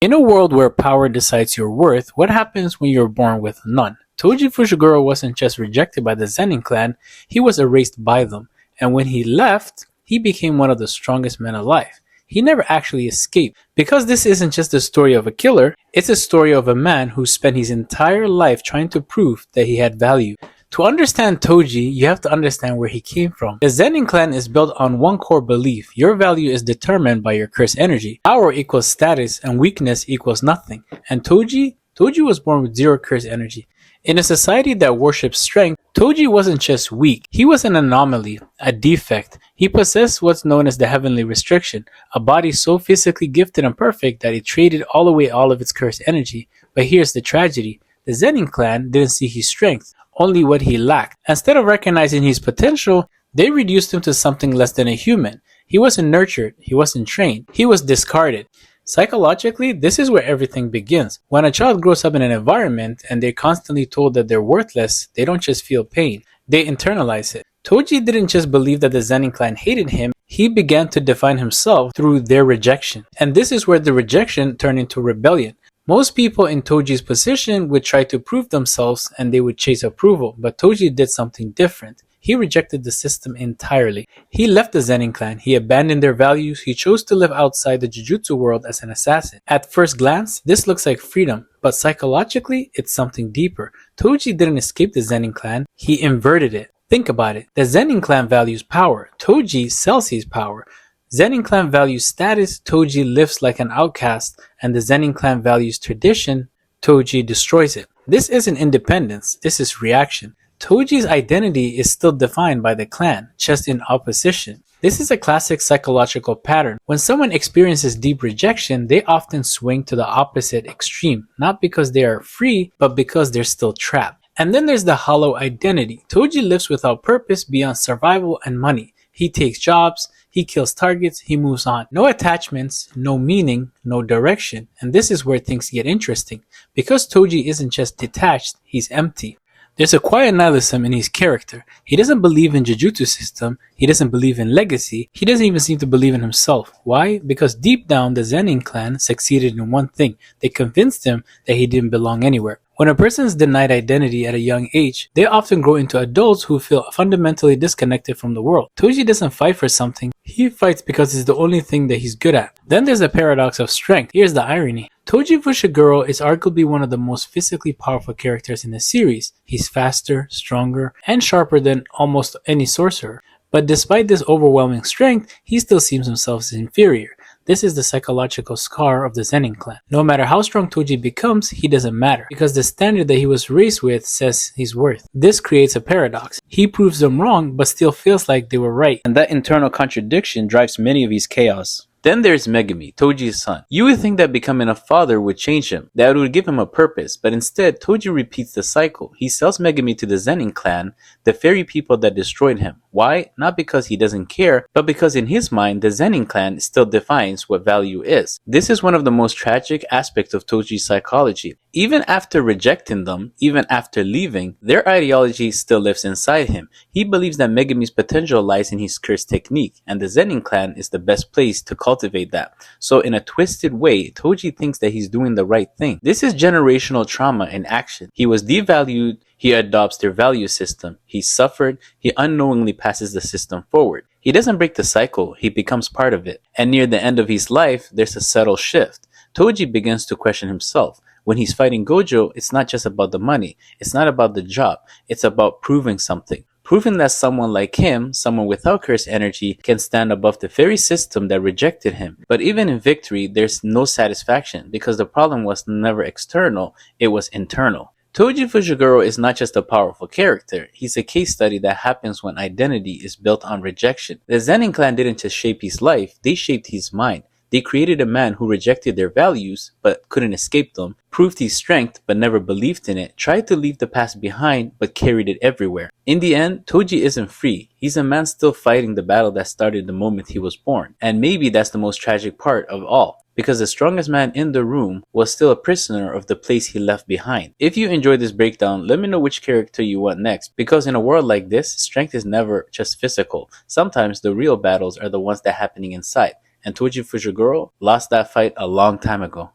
In a world where power decides your worth, what happens when you're born with none? Toji Fushiguro wasn't just rejected by the Zenin Clan, he was erased by them, and when he left, he became one of the strongest men alive. He never actually escaped, because this isn't just the story of a killer, it's a story of a man who spent his entire life trying to prove that he had value. To understand Toji, you have to understand where he came from. The Zenin Clan is built on one core belief: your value is determined by your curse energy. Power equals status and weakness equals nothing. And Toji was born with zero curse energy. In a society that worships strength, Toji wasn't just weak, he was an anomaly, a defect. He possessed what's known as the heavenly rejection, a body so physically gifted and perfect that it traded away all of its cursed energy. But here's the tragedy: the Zenin Clan didn't see his strength, only what he lacked. Instead of recognizing his potential, they reduced him to something less than a human. He wasn't nurtured, he wasn't trained, he was discarded. Psychologically, this is where everything begins. When a child grows up in an environment and they're constantly told that they're worthless, they don't just feel pain, they internalize it. Toji didn't just believe that the Zenin Clan hated him, he began to define himself through their rejection. And this is where the rejection turned into rebellion. Most people in Toji's position would try to prove themselves and they would chase approval, but Toji did something different. He rejected the system entirely. He left the Zenin Clan, he abandoned their values, he chose to live outside the Jujutsu world as an assassin. At first glance, this looks like freedom, but psychologically, it's something deeper. Toji didn't escape the Zenin Clan, he inverted it. Think about it. The Zenin Clan values power. Toji sells his power. Zenin Clan values status. Toji lives like an outcast. And the Zenin Clan values tradition. Toji destroys it. This isn't independence. This is reaction. Toji's identity is still defined by the clan, just in opposition. This is a classic psychological pattern. When someone experiences deep rejection, they often swing to the opposite extreme, not because they are free, but because they're still trapped. And then there's the hollow identity. Toji lives without purpose beyond survival and money. He takes jobs, he kills targets, he moves on. No attachments, no meaning, no direction. And this is where things get interesting. Because Toji isn't just detached, he's empty. There's a quiet nihilism in his character. He doesn't believe in Jujutsu system, he doesn't believe in legacy, he doesn't even seem to believe in himself. Why? Because deep down the Zenin Clan succeeded in one thing. They convinced him that he didn't belong anywhere. When a person is denied identity at a young age, they often grow into adults who feel fundamentally disconnected from the world. Toji doesn't fight for something, he fights because it's the only thing that he's good at. Then there's the paradox of strength. Here's the irony. Toji Fushiguro is arguably one of the most physically powerful characters in the series. He's faster, stronger, and sharper than almost any sorcerer. But despite this overwhelming strength, he still sees himself as inferior. This is the psychological scar of the Zenin Clan. No matter how strong Toji becomes, he doesn't matter, because the standard that he was raised with says he's worth. This creates a paradox. He proves them wrong, but still feels like they were right. And that internal contradiction drives many of his chaos. Then there's Megumi, Toji's son. You would think that becoming a father would change him, that it would give him a purpose, but instead Toji repeats the cycle. He sells Megumi to the Zenin Clan, the very people that destroyed him. Why? Not because he doesn't care, but because in his mind, the Zenin Clan still defines what value is. This is one of the most tragic aspects of Toji's psychology. Even after rejecting them, even after leaving, their ideology still lives inside him. He believes that Megumi's potential lies in his curse technique, and the Zenin Clan is the best place to cultivate that. So in a twisted way, Toji thinks that he's doing the right thing. This is generational trauma in action. He was devalued, he adopts their value system. He suffered, he unknowingly passes the system forward. He doesn't break the cycle, he becomes part of it. And near the end of his life, there's a subtle shift. Toji begins to question himself. When he's fighting Gojo, it's not just about the money, it's not about the job, it's about proving something. Proving that someone like him, someone without curse energy, can stand above the very system that rejected him. But even in victory, there's no satisfaction, because the problem was never external, it was internal. Toji Fushiguro is not just a powerful character, he's a case study that happens when identity is built on rejection. The Zenin Clan didn't just shape his life, they shaped his mind. They created a man who rejected their values but couldn't escape them, proved his strength but never believed in it, tried to leave the past behind but carried it everywhere. In the end, Toji isn't free. He's a man still fighting the battle that started the moment he was born. And maybe that's the most tragic part of all, because the strongest man in the room was still a prisoner of the place he left behind. If you enjoyed this breakdown, let me know which character you want next, because in a world like this, strength is never just physical. Sometimes the real battles are the ones that are happening inside. And Toji Fushiguro lost that fight a long time ago.